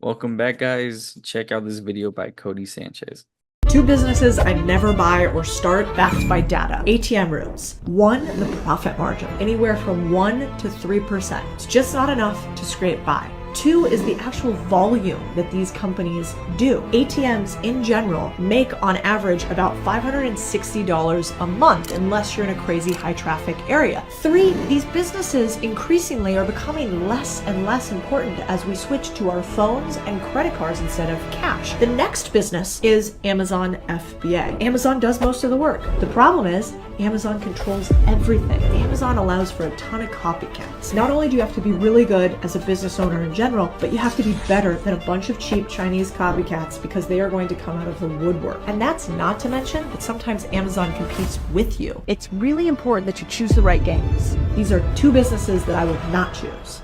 Welcome back, guys. Check out this video by Codie Sanchez. Two businesses I'd never buy or start backed by data. ATM rooms. One, the profit margin, anywhere from 1 to 3%. It's just not enough to scrape by. Two is the actual volume that these companies do. ATMs in general make on average about $560 a month unless you're in a crazy high traffic area. Three, these businesses increasingly are becoming less and less important as we switch to our phones and credit cards instead of cash. The next business is Amazon FBA. Amazon does most of the work. The problem is Amazon controls everything. Amazon allows for a ton of copycats. Not only do you have to be really good as a business owner in general, but you have to be better than a bunch of cheap Chinese copycats because they are going to come out of the woodwork. And that's not to mention that sometimes Amazon competes with you. It's really important that you choose the right games. These are two businesses that I would not choose.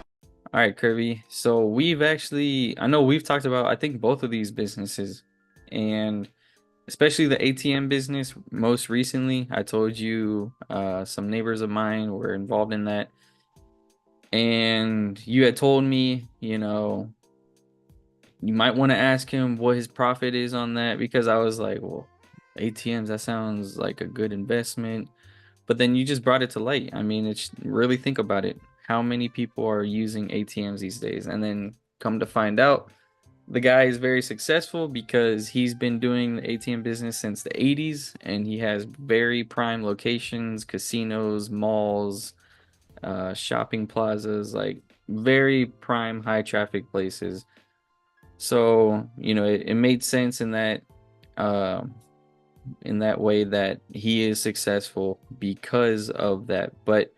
All right, Kirby. So I know we've talked about, I think, both of these businesses, and especially the ATM business. Most recently, I told you some neighbors of mine were involved in that. And you had told me, you might want to ask him what his profit is on that, because I was like, well, ATMs, that sounds like a good investment. But then you just brought it to light. I mean, it's really, think about it. How many people are using ATMs these days? And then come to find out, the guy is very successful because he's been doing the ATM business since the 80s, and he has very prime locations, casinos, malls, shopping plazas, like very prime high traffic places. So it made sense in that way that he is successful because of that. But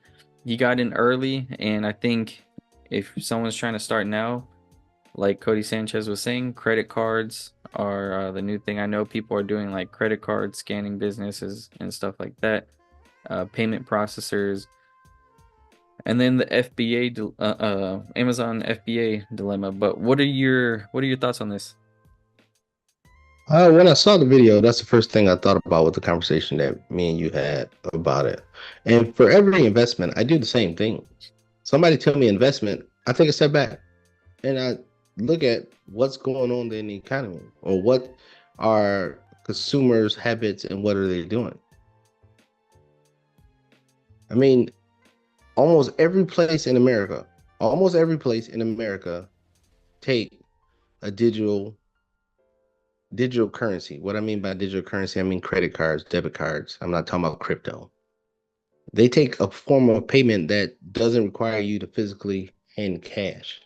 he got in early, and I think if someone's trying to start now, like Codie Sanchez was saying, credit cards are the new thing. I know people are doing like credit card scanning businesses and stuff like that, payment processors. And then the Amazon FBA dilemma. But what are your thoughts on this? When I saw the video, that's the first thing I thought about with the conversation that me and you had about it. And for every investment, I do the same thing. Somebody tell me investment, I take a step back and I look at what's going on in the economy, or what are consumers' habits and what are they doing. I mean, almost every place in America take a digital currency. What I mean by digital currency, I mean credit cards, debit cards. I'm not talking about crypto. They take a form of payment that doesn't require you to physically hand cash.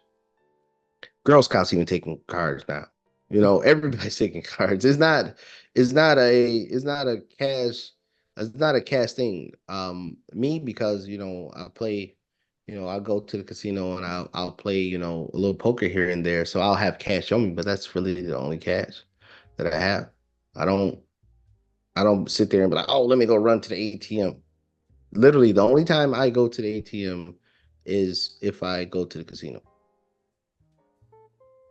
Girl Scouts even taking cards now. Everybody's taking cards. It's not a cash thing. Me, because I play, I go to the casino and I'll play, a little poker here and there. So I'll have cash on me, but that's really the only cash that I have. I don't sit there and be like, oh, let me go run to the ATM. Literally, the only time I go to the ATM is if I go to the casino.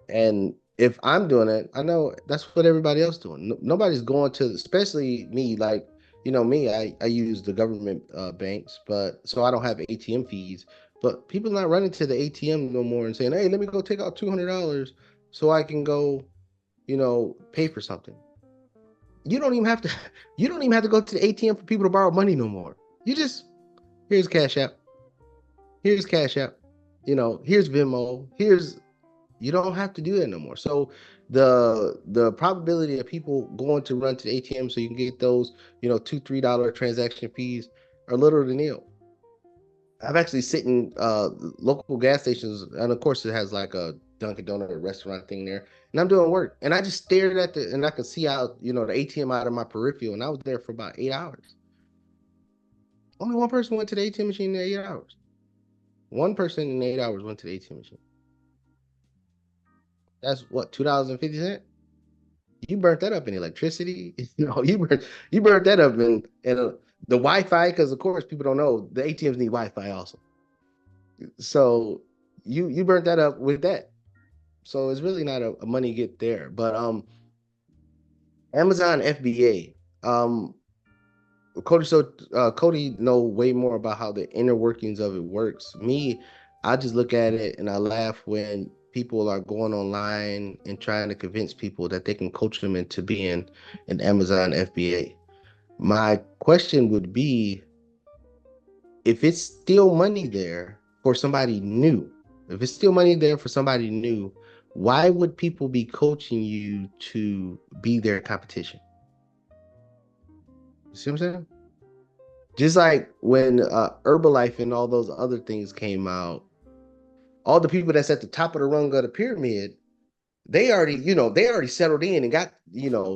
And if I'm doing it, I know that's what everybody else doing. Nobody's going to, especially me, like, me, I use the government banks, but so I don't have ATM fees. But people not running to the ATM no more and saying, hey, let me go take out $200 so I can go, pay for something. You don't even have to go to the ATM for people to borrow money no more. Here's Cash App. Here's Cash App. Here's Venmo. You don't have to do that no more. So the probability of people going to run to the ATM so you can get those, $2-3 transaction fees are literally nil. I've actually sit in local gas stations, and of course it has like a Dunkin' Donut restaurant thing there, and I'm doing work, and I just stared at and I could see out, the ATM out of my peripheral, and I was there for about 8 hours. Only one person went to the ATM machine in 8 hours. One person in 8 hours went to the ATM machine. That's what, $2.50? You burnt that up in electricity. You burnt that up in the Wi-Fi, because of course people don't know the ATMs need Wi-Fi also. So you burnt that up with that. So it's really not a money get there. But Amazon FBA, Codie know way more about how the inner workings of it works. Me, I just look at it and I laugh when people are going online and trying to convince people that they can coach them into being an Amazon FBA. My question would be, if it's still money there for somebody new, if it's still money there for somebody new, why would people be coaching you to be their competition? You see what I'm saying? Just like when Herbalife and all those other things came out, all the people that's at the top of the rung of the pyramid, they already settled in and got,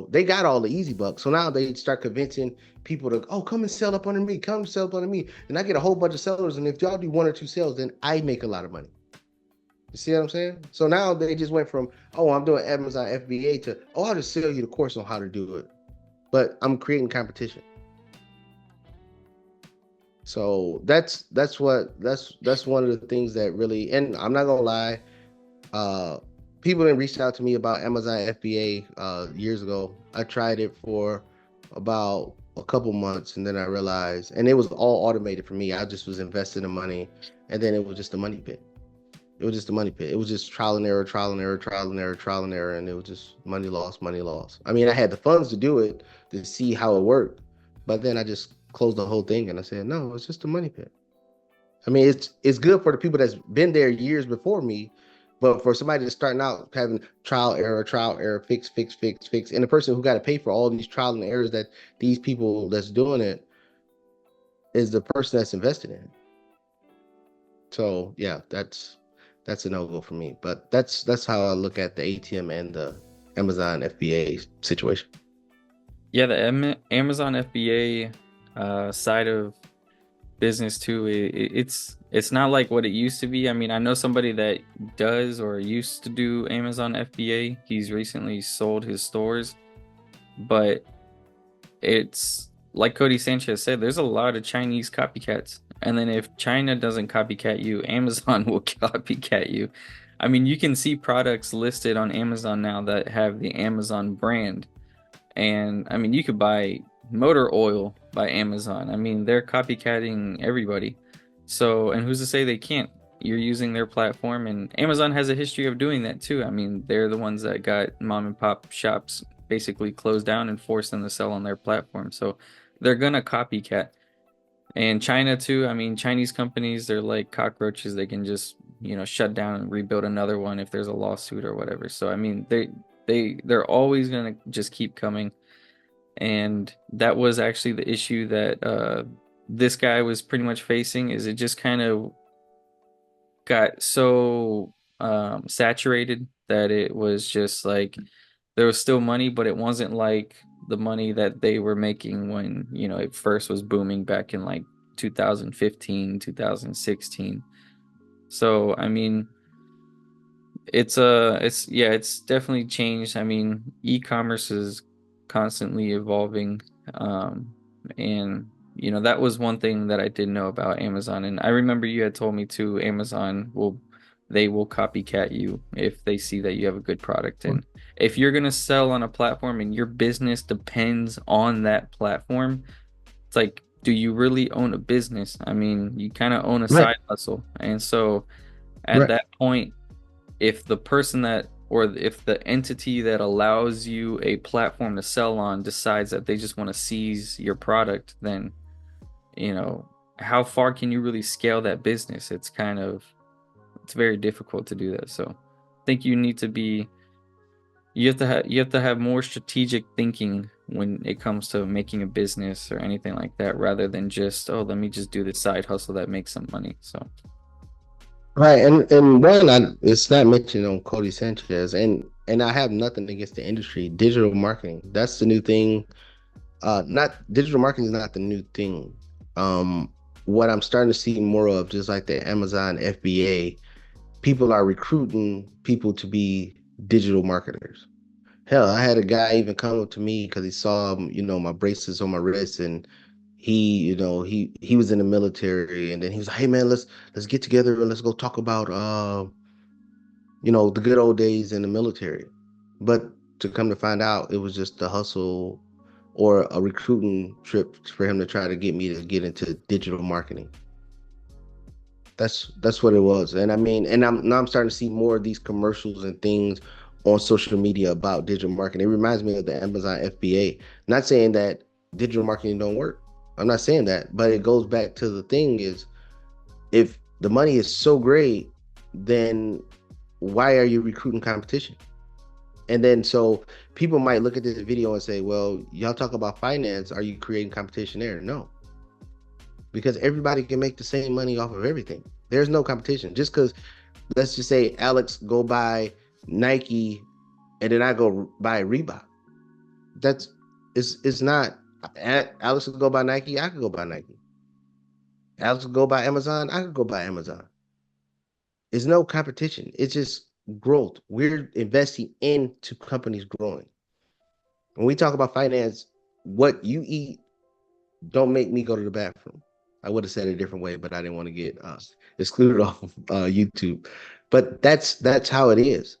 they got all the easy bucks. So now they start convincing people to, oh, come and sell up under me, come sell up under me. And I get a whole bunch of sellers. And if y'all do one or two sales, then I make a lot of money. You see what I'm saying? So now they just went from, oh, I'm doing Amazon FBA to, oh, I'll just sell you the course on how to do it. But I'm creating competition. So that's one of the things that really, and I'm not gonna lie, uh people didn't reach out to me about Amazon FBA years ago. I tried it for about a couple months, and then I realized, and it was all automated for me. I just was investing the money, and then it was just a money pit. It was just a money pit. It was just trial and error, trial and error, trial and error, trial and error, and it was just money loss, money loss. I mean, I had the funds to do it, to see how it worked, but then I just closed the whole thing and I said, no, it's just a money pit. I mean, it's good for the people that's been there years before me, but for somebody that's starting out having trial, error, fix, fix, fix, fix, and the person who got to pay for all these trial and errors that these people that's doing it is the person that's invested in it. So yeah, that's a no-go for me. But that's how I look at the ATM and the Amazon FBA situation. Yeah, the Amazon FBA side of business too, it's not like what it used to be. I mean, I know somebody that does or used to do Amazon FBA. He's recently sold his stores, but it's like Codie Sanchez said, there's a lot of Chinese copycats. And then if China doesn't copycat you, Amazon will copycat you. I mean, you can see products listed on Amazon now that have the Amazon brand. And I mean, you could buy motor oil by Amazon. I mean, they're copycatting everybody. So, and who's to say they can't? You're using their platform, and Amazon has a history of doing that too. I mean, they're the ones that got mom and pop shops basically closed down and forced them to sell on their platform. So they're gonna copycat. And China too. I mean, Chinese companies, they're like cockroaches. They can just, shut down and rebuild another one if there's a lawsuit or whatever. So I mean, they're always gonna just keep coming. And that was actually the issue that this guy was pretty much facing, is it just kind of got so saturated that it was just like there was still money, but it wasn't like the money that they were making when, it first was booming back in like 2015, 2016. So, I mean, it's definitely changed. I mean, e-commerce is constantly evolving. And that was one thing that I didn't know about Amazon. And I remember you had told me too, they will copycat you if they see that you have a good product. And if you're gonna sell on a platform and your business depends on that platform, it's like, do you really own a business? I mean, you kind of own a Right. side hustle. And so at Right. that point, if the person that, or if the entity that allows you a platform to sell on decides that they just want to seize your product, then, how far can you really scale that business? It's very difficult to do that. So I think you have to have more strategic thinking when it comes to making a business or anything like that, rather than just, oh, let me just do this side hustle that makes some money. So Right, and it's not mentioned on Codie Sanchez, and I have nothing against the industry. Digital marketing, that's the new thing. Not digital marketing is not the new thing. What I'm starting to see more of, just like the Amazon FBA, people are recruiting people to be digital marketers. Hell, I had a guy even come up to me because he saw, my bracelets on my wrist, and he was in the military, and then he was like, "Hey man, let's get together and let's go talk about the good old days in the military." But to come to find out, it was just a hustle or a recruiting trip for him to try to get me to get into digital marketing. That's what it was. And I mean, and I'm starting to see more of these commercials and things on social media about digital marketing. It reminds me of the Amazon FBA. Not saying that digital marketing don't work. I'm not saying that, but it goes back to the thing is, if the money is so great, then why are you recruiting competition? And then so people might look at this video and say, well, y'all talk about finance. Are you creating competition there? No, because everybody can make the same money off of everything. There's no competition. Just because, let's just say Alex go buy Nike and then I go buy Reebok. That's it's not. Alex could go buy Nike. I could go buy Nike. Alex could go buy Amazon. I could go buy Amazon. It's no competition. It's just growth. We're investing into companies growing. When we talk about finance, what you eat don't make me go to the bathroom. I would have said it a different way, but I didn't want to get excluded off of YouTube. But that's how it is.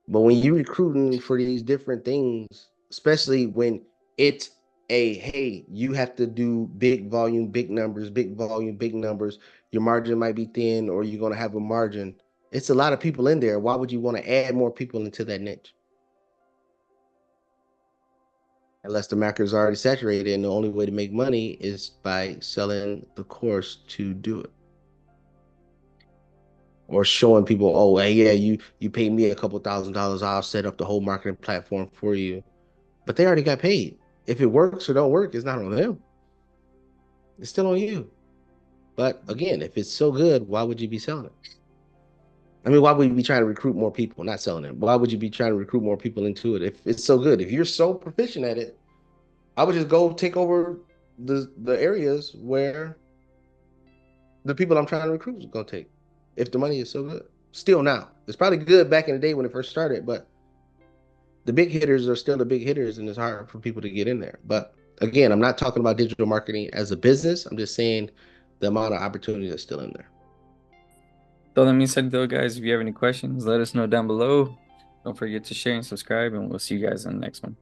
But when you're recruiting for these different things, especially when it's a hey, you have to do big volume, big numbers, big volume, big numbers. Your margin might be thin, or you're gonna have a margin. It's a lot of people in there. Why would you want to add more people into that niche? Unless the market is already saturated, and the only way to make money is by selling the course to do it, or showing people, oh, hey, yeah, you pay me a couple $1,000s, I'll set up the whole marketing platform for you. But they already got paid. If it works or don't work, it's not on them. It's still on you. But again, if it's so good, why would you be selling it? I mean, why would you be trying to recruit more people, not selling it? Why would you be trying to recruit more people into it if it's so good? If you're so proficient at it, I would just go take over the areas where the people I'm trying to recruit is gonna take. If the money is so good, still now it's probably good back in the day when it first started, but the big hitters are still the big hitters, and it's hard for people to get in there. But again, I'm not talking about digital marketing as a business. I'm just saying the amount of opportunity that's still in there. So that being said, though, guys, if you have any questions, let us know down below. Don't forget to share and subscribe, and we'll see you guys in the next one.